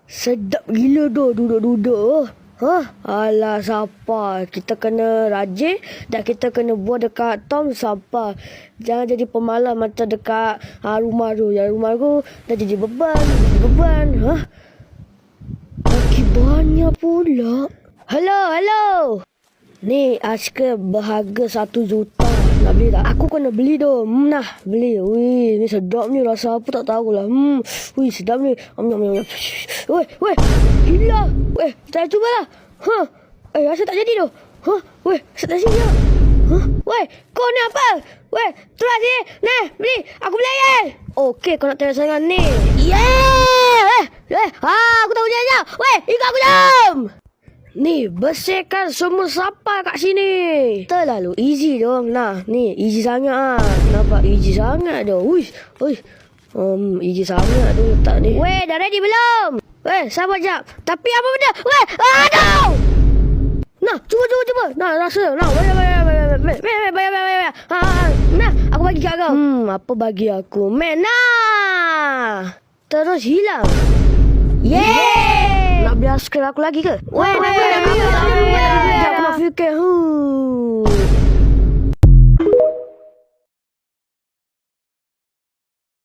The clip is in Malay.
Sedap gila duduk-duduk. Alah, sabar. Kita kena rajin dan kita kena buat dekat Tom sabar. Jangan jadi pemalas macam dekat rumah tu. Yang rumah tu dah jadi beban. Lagi banyak pula. Hello. Ni aiskrim berharga 1 juta. Nak beli tak? Aku kena beli tu. Nah, beli. Wih, ni sedap ni. Rasa apa tak tahulah. Wih, sedap ni. Weh, gila. Weh, kita cuba lah. Rasa tak jadi tu. Weh, rasa tak jadi. Weh, kau ni apa? Weh, terus sini. Nah, beli. Aku beli air. Okey, kau nak tengok sangat ni. Yeah! Aku tahu je. Weh, ikut aku jom. Ni, bersihkan semua sampah kat sini. Terlalu easy dong. Nah, ni easy sangat. Nampak easy sangat tu. Uish. Easy sangat tu letak ni. Weh, dah ready belum? Weh, sabar jap. Tapi apa benda? Weh, aduh! Nah, cuba. Nah, rasa. Nah, bayar. Nah, aku bagi kat kau. Apa bagi aku? Nah. Terus hilang. Yeay! Nak beli aiskrim aku lagi ke? Weh, dah beli.